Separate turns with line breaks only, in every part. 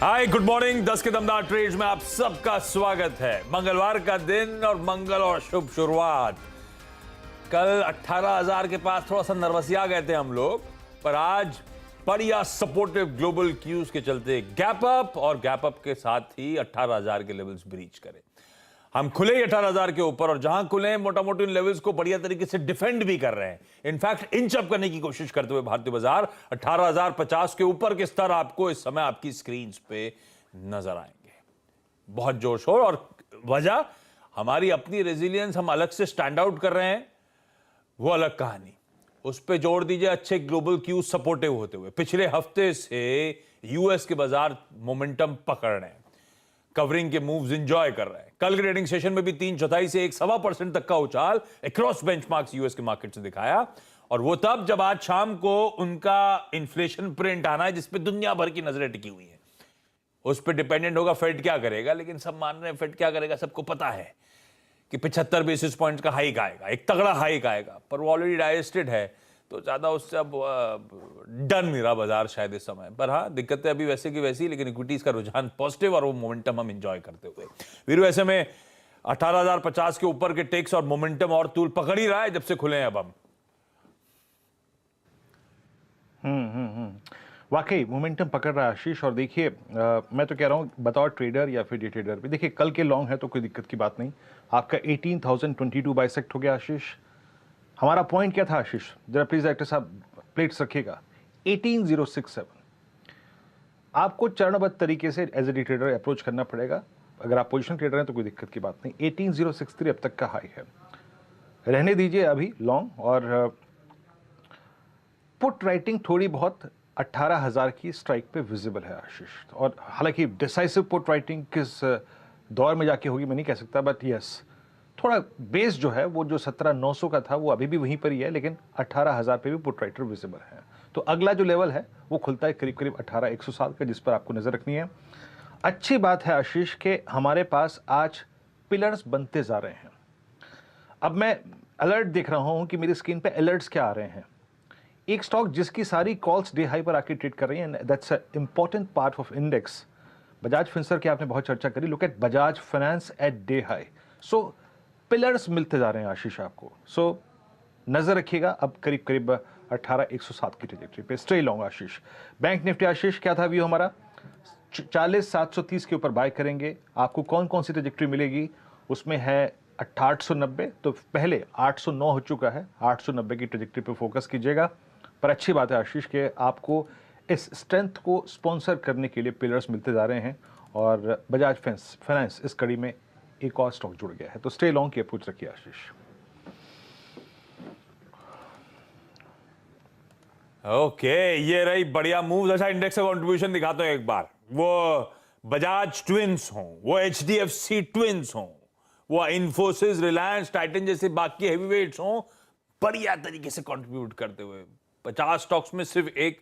Hi good morning. 10 के दमदार trades में आप सबका स्वागत है। मंगलवार का दिन और मंगल और शुभ शुरुआत। कल 18,000 के पास थोड़ा सा नर्वसिया गए थे हम लोग, पर आज बढ़िया सपोर्टिव ग्लोबल क्यूज के चलते गैप अप और गैप अप के साथ ही 18,000 के लेवल्स ब्रीच करे। हम खुले 18,000 के ऊपर और जहां खुले मोटा मोटी उन लेवल्स को बढ़िया तरीके से डिफेंड भी कर रहे हैं। इनफैक्ट इंच अप करने की कोशिश करते हुए भारतीय बाजार 18,050 के ऊपर के स्तर आपको इस समय आपकी स्क्रीन पे नजर आएंगे। बहुत जोश हो, और वजह हमारी अपनी रेजिलियंस, हम अलग से स्टैंड आउट कर रहे हैं, वो अलग कहानी। उस पर जोड़ दीजिए अच्छे ग्लोबल क्यूज सपोर्टिव होते हुए पिछले हफ्ते से यूएस के बाजार मोमेंटम पकड़ रहे हैं, कवरिंग के मूव्स एंजॉय कर रहे हैं। कल के ट्रेडिंग सेशन में भी 3/4 से 1.25% तक का उछाल अक्रॉस बेंचमार्क्स यूएस के मार्केट से दिखाया, और वो तब जब आज शाम को उनका इन्फ्लेशन प्रिंट आना है जिसपे दुनिया भर की नजरें टिकी हुई हैं। उस पर डिपेंडेंट होगा फेड क्या करेगा, लेकिन सब मान रहे हैं फेड क्या करेगा सबको पता है कि 75 बेसिस पॉइंट्स का हाइक आएगा, एक तगड़ा हाइक आएगा, पर वो ऑलरेडी डाइजेस्टेड है, तो ज्यादा उससे अब डर नहीं रहा बाजार शायद इस समय। पर हाँ, दिक्कतें अभी वैसे की वैसी, लेकिन इक्विटीज का रुझान पॉजिटिव और वो मोमेंटम हम एंजॉय करते हुए। वीरू, ऐसे में 18,050 के ऊपर के टेक्स और मोमेंटम और तूल पकड़ ही रहा है जब से खुले हैं अब हम।
वाकई मोमेंटम पकड़ रहा है आशीष। और देखिए, मैं तो कह रहा हूँ बतौर ट्रेडर या फिर डे ट्रेडर भी, देखिए कल के लॉन्ग है तो कोई दिक्कत की बात नहीं। आपका 18,022 बाइसेक्ट हो गया आशीष। हमारा पॉइंट क्या था आशीष, जरा प्लीज डायरेक्टर साहब प्लेट्स रखिएगा। 18,067। आपको चरणबद्ध तरीके से as a day trader approach करना पड़ेगा। अगर आप पोजीशन ट्रेडर हैं तो कोई दिक्कत की बात नहीं। 18,063 अब तक का हाई है, रहने दीजिए अभी लॉन्ग। और पुट राइटिंग थोड़ी बहुत 18,000 की स्ट्राइक पे विजिबल है आशीष। और हालांकि डिसाइसिव पुट राइटिंग किस दौर में जाके होगी मैं नहीं कह सकता, बट यस, थोड़ा बेस जो है वो जो 17,900 का था वो अभी भी वहीं पर ही है, लेकिन 18,000 पे भी पुट राइटर विजिबल है। तो अगला जो लेवल है वो खुलता है करीब करीब 18,107 का, जिस पर आपको नजर रखनी है। अच्छी बात है आशीष के हमारे पास आज पिलर्स बनते जा रहे हैं। अब मैं अलर्ट देख रहा हूं कि मेरी स्क्रीन पे अलर्ट्स क्या आ रहे हैं। एक स्टॉक जिसकी सारी कॉल्स डे हाई पर आके ट्रेड कर रही है, that's a important part of index. Bajaj Finserv की आपने बहुत चर्चा करी। Look at Bajaj Finance at day high. So pillars मिलते जा रहे हैं आशीष आपको। सो नजर रखिएगा अब करीब करीब 18,107 की ट्रेजेक्टरी पे। स्टे लॉन्ग आशीष। बैंक निफ्टी आशीष क्या था व्यू हमारा, 40,730 के ऊपर बाय करेंगे। आपको कौन कौन सी ट्रेजेक्टरी मिलेगी, उसमें है 890, तो पहले 809 हो चुका है, 890 की ट्रेजेक्टरी पे फोकस कीजिएगा। पर अच्छी बात है आशीष के आपको इस स्ट्रेंथ को स्पॉन्सर करने के लिए पिलर्स मिलते जा रहे हैं, और बजाज फाइनेंस इस कड़ी में एक और स्टॉक जुड़ गया है। तो स्टे लॉन्ग की अप्रोच रखिए आशीष।
ओके, ये रही बढ़िया मूव। अच्छा, इंडेक्स का कंट्रीब्यूशन दिखाता हूं एक बार। वो बजाज ट्विंस हो, वो एचडीएफसी ट्विंस हो, वो इन्फोसिस, रिलायंस, टाइटन जैसे बाकी हेवीवेट्स हो, बढ़िया तरीके से कंट्रीब्यूट करते हुए 50 स्टॉक्स में सिर्फ एक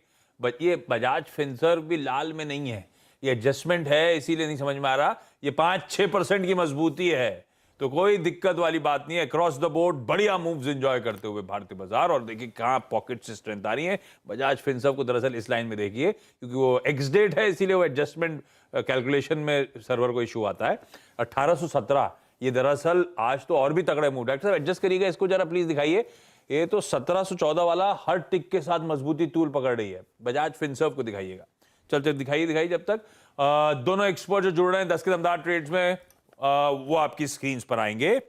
ये बजाज फिनसर्व भी लाल में नहीं है, ये एडजस्टमेंट है, इसीलिए नहीं समझ में आ रहा। ये 5-6% की मजबूती है, तो कोई दिक्कत वाली बात नहीं है। अक्रॉस द बोर्ड बढ़िया मूव्स एंजॉय करते हुए भारतीय बाजार। और देखिए कहां पॉकेट से स्ट्रेंथ आ रही है। बजाज फिनसर्व को दरअसल इस लाइन में देखिए, क्योंकि वो एक्स डेट है, इसीलिए वो एडजस्टमेंट कैलकुलेशन में सर्वर को इशू आता है। 1817 ये दरअसल आज तो और भी तगड़ा मूव। डॉक्टर साहब एडजस्ट करिएगा इसको जरा प्लीज दिखाइए। ये तो 1714 वाला हर टिक के साथ मजबूती तूल पकड़ रही है। बजाज फिनसर्व को दिखाइएगा, चलते दिखाइए जब तक। दोनों एक्सपर्ट जो जुड़ रहे हैं 10 के दमदार ट्रेड्स में, वो आपकी स्क्रीन पर आएंगे।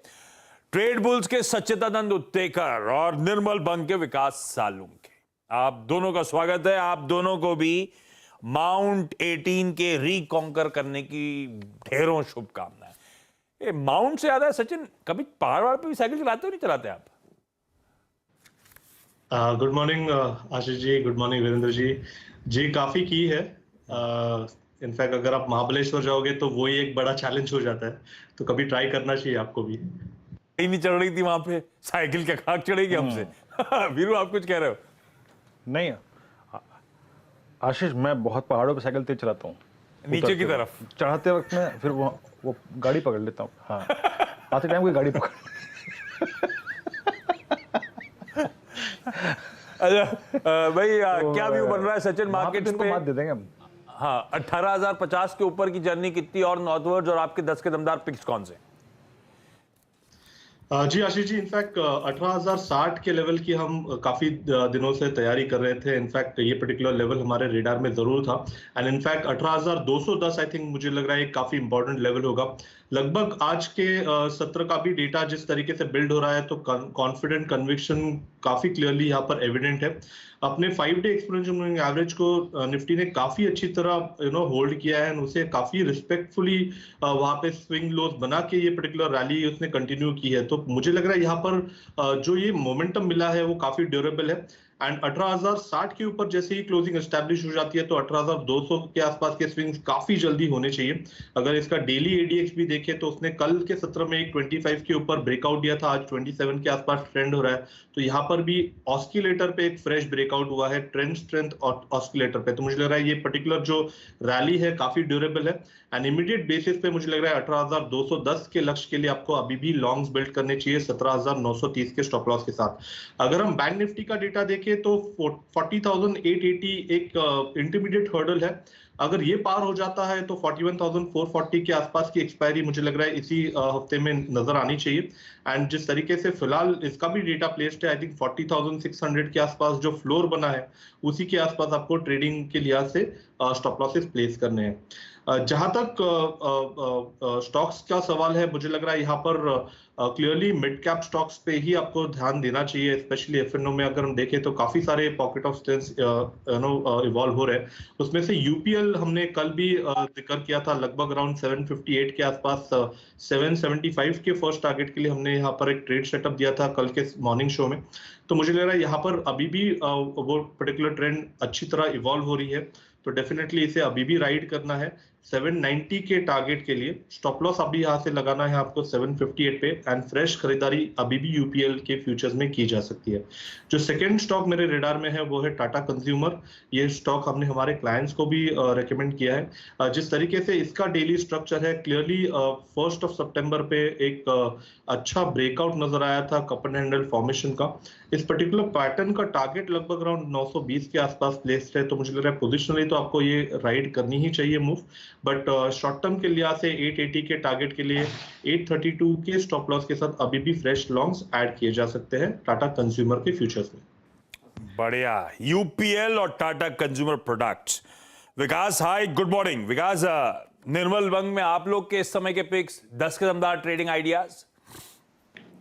ट्रेड बुल्स के सच्चिदानंद उत्तेकर और निर्मल बंग के विकास सालुंके, आप दोनों का स्वागत है। आप दोनों को भी माउंट 18 के रिकॉन्कर करने की ढेरों शुभकामनाएं। ये माउंट से याद है सचिन, कभी पहाड़ पे भी साइकिल चलाते हो नहीं चलाते आप?
Good morning Ashish ji, good morning Virendra ji. जी काफी की है। इनफैक्ट अगर आप महाबलेश्वर जाओगे तो वही एक बड़ा चैलेंज हो जाता है, तो कभी ट्राई करना चाहिए आपको भी।
नहीं चढ़ रही थी वहां पे, साइकिल क्या खाक चढ़ेगी हमसे? वीरू आप कुछ कह रहे हो?
नहीं आशीष, मैं बहुत पहाड़ों पे साइकिल तेज चलाता हूँ,
नीचे की तरफ
चढ़ाते वक्त में फिर वो गाड़ी पकड़ लेता हूँ। हाँ, आते टाइम कोई गाड़ी पकड़
अच्छा भाई, क्या व्यू बन रहा है सचिन मार्केट्स पे?
मात दे देंगे हम।
हाँ, 18,050 के ऊपर की जर्नी कितनी और नॉर्थवर्ड्स, और आपके 10 के दमदार पिक्स कौन से?
जी आशीष जी, इनफैक्ट 18,060 के लेवल की हम काफी दिनों से तैयारी कर रहे थे। इनफैक्ट ये पर्टिकुलर लेवल हमारे रेडार में जरूर था, एंड इनफैक्ट 18,210 आई थिंक मुझे लग रहा है काफी इंपॉर्टेंट लेवल होगा। लगभग आज के सत्र का भी डेटा जिस तरीके से बिल्ड हो रहा है, तो कॉन्फिडेंट कन्विक्शन काफी क्लियरली यहाँ पर एविडेंट है। अपने 5-डे एक्सपोनेंशियल मूविंग एवरेज को निफ्टी ने काफी अच्छी तरह होल्ड किया है, उसे काफी रिस्पेक्टफुली वहां पे स्विंग लोज बना के ये पर्टिकुलर रैली उसने कंटिन्यू की है। तो मुझे लग रहा है यहाँ पर जो ये मोमेंटम मिला है वो काफी ड्यूरेबल है, एंड 18,060 के ऊपर जैसे ही क्लोजिंग एस्टैब्लिश हो जाती है तो 18,200 के आसपास के स्विंग्स काफी जल्दी होने चाहिए। अगर इसका डेली एडीएक्स भी देखें तो उसने कल के सत्र में एक 25 के ऊपर ब्रेकआउट दिया था, आज 27 के आसपास ट्रेंड हो रहा है। तो यहाँ पर भी ऑस्किलेटर पे एक फ्रेश ब्रेकआउट हुआ है, ट्रेंड स्ट्रेंथ ऑस्किलेटर पे। तो मुझे लग रहा है ये पर्टिकुलर जो रैली है काफी ड्यूरेबल है, एंड इमीडिएट बेसिस पे मुझे लग रहा है 18,210 के लक्ष्य के लिए आपको अभी भी लॉन्ग्स बिल्ड करने चाहिए 17,930 के स्टॉप लॉस के साथ। अगर हम बैंक निफ्टी का डेटा देखें तो 40,880 एक इंटरमीडिएट हर्डल है। अगर ये पार हो जाता है तो 41,440 के आसपास की एक्सपायरी मुझे लग रहा है इसी हफ्ते में नजर आनी चाहिए। एंड जिस तरीके से फिलहाल इसका भी डेटा प्लेस्ड है, आई थिंक 40,600 के आसपास जो फ्लोर बना है उसी के आसपास आपको ट्रेडिंग के लिहाज से स्टॉप लॉसेस प्लेस करने हैं। जहां तक स्टॉक्स का सवाल है, मुझे लग रहा है यहाँ पर क्लियरली मिड कैप स्टॉक्स पे ही आपको ध्यान देना चाहिए, स्पेशली एफएनओ में। अगर हम देखें तो काफी सारे पॉकेट ऑफ स्ट्रेंथ इवॉल्व हो रहे हैं। उसमें से यूपीएल हमने कल भी जिक्र किया था, लगभग अराउंड 758 के आसपास 775 के फर्स्ट टारगेट के लिए हमने यहाँ पर एक ट्रेड सेटअप दिया था कल के मॉर्निंग शो में। तो मुझे लग रहा है यहाँ पर अभी भी वो पर्टिकुलर ट्रेंड अच्छी तरह इवॉल्व हो रही है, तो डेफिनेटली इसे अभी भी राइड करना है। 790 के टारगेट के लिए स्टॉप लॉस अभी यहां से लगाना है आपको 758 पे, एंड फ्रेश खरीदारी अभी भी यूपीएल के फ्यूचर्स में की जा सकती है। जो सेकंड स्टॉक मेरे रेडार में है वो है टाटा कंज्यूमर। ये स्टॉक हमने हमारे क्लाइंट्स को भी रेकमेंड किया है। जिस तरीके से इसका डेली स्ट्रक्चर है, क्लियरली 1 सितंबर पे एक अच्छा ब्रेकआउट नजर आया था कप एंड हैंडल फॉर्मेशन का। इस पर्टिकुलर पैटर्न का टारगेट लगभग अराउंड 920 के आसपास प्लेस्ड है, तो मुझे लग रहा है पोजिशनली तो आपको ये राइड करनी ही चाहिए मूव, बट शॉर्ट टर्म के लिहाज से 880 के टारगेट के लिए 832 के स्टॉप लॉस के साथ अभी भी फ्रेश लॉन्ग्स ऐड किए जा सकते हैं टाटा कंज्यूमर के फ्यूचर्स में।
बढ़िया, यूपीएल और टाटा कंज्यूमर प्रोडक्ट्स। विकास, हाय, गुड मॉर्निंग। विकास, निर्मल बंग में आप लोग के इस समय के पिक्स, 10 के दमदार trading ideas.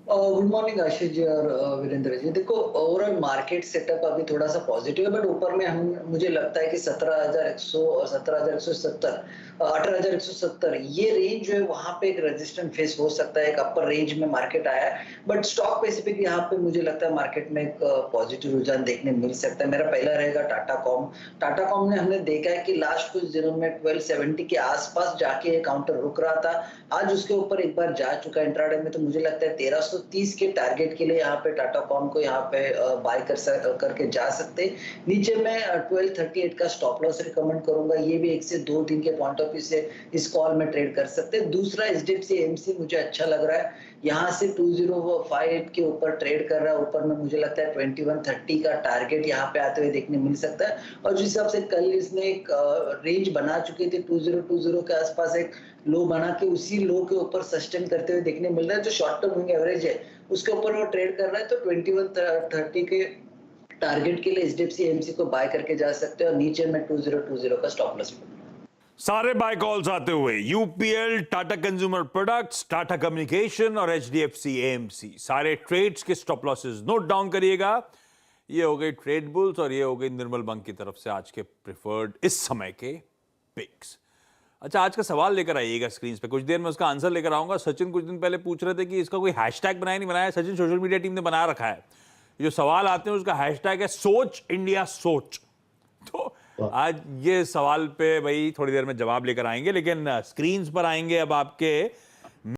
Good morning Ashish ji और वीरेंद्र जी। देखो, ओवरऑल मार्केट सेटअप अभी थोड़ा सा पॉजिटिव है, बट ऊपर में मुझे लगता है कि 17,100 और 17,170, 18,170 ये रेंज जो है वहां पे एक रेजिस्टेंट फेस हो सकता है। एक अपर रेंज में मार्केट आया है, बट स्टॉक स्पेसिफिक यहाँ पे मुझे लगता है मार्केट में एक पॉजिटिव रुझान देखने मिल सकता है। मेरा पहला रहेगा टाटा कॉम। टाटा कॉम ने हमने देखा है कि लास्ट कुछ दिनों में 1270 के आसपास जाके काउंटर रुक रहा था, आज उसके ऊपर एक बार जा चुका है इंट्राडे में। तो मुझे लगता है 1330 के टारगेट के लिए यहाँ पे टाटा कॉम को यहाँ पे बाय करके जा सकते। नीचे मैं 1238 का स्टॉप लॉस रिकमेंड करूंगा, ये भी 1 से 2 दिन के पॉइंट ऑफ व्यू से इस कॉल में ट्रेड कर सकते हैं। दूसरा एचडीएफसी एएमसी मुझे अच्छा लग रहा है, यहाँ से 2058 के ऊपर ट्रेड कर रहा है। ऊपर में मुझे लगता है 2130 का टारगेट यहाँ पे आते हुए देखने मिल सकता है। और जिस हिसाब से कल इसने एक रेंज बना चुके थे 2020 के आसपास, एक लो बना के उसी लो के ऊपर सस्टेन करते हुए देखने मिल रहा है। जो शॉर्ट टर्म मूविंग एवरेज है उसके ऊपर वो ट्रेड कर रहा है, तो 2130 के टारगेट के लिए एचडीएफसी एएमसी को बाय करके जा सकते हैं, और नीचे में 2020 का स्टॉप लॉस।
सारे बाय कॉल्स आते हुए UPL, Tata consumer products, Tata communication और एचडीएफसी एएमसी, सारे ट्रेड्स के स्टॉप लॉसेस नोट डाउन करिएगा। ये हो गई ट्रेड बुल्स और ये हो गई निर्मल बंग की तरफ से आज के प्रिफर्ड इस समय के पिक्स। अच्छा, आज का सवाल लेकर आइएगा स्क्रीन पे, कुछ देर में उसका आंसर लेकर आऊंगा। सचिन कुछ दिन पहले पूछ रहे थे कि इसका कोई हैशटैग बनाया नहीं बनाया। सचिन, सोशल मीडिया टीम ने बना रखा है। जो सवाल आते हैं उसका हैशटैग है सोच इंडिया सोच। तो आज ये सवाल पे भाई थोड़ी देर में जवाब लेकर आएंगे, लेकिन स्क्रीन पर आएंगे अब आपके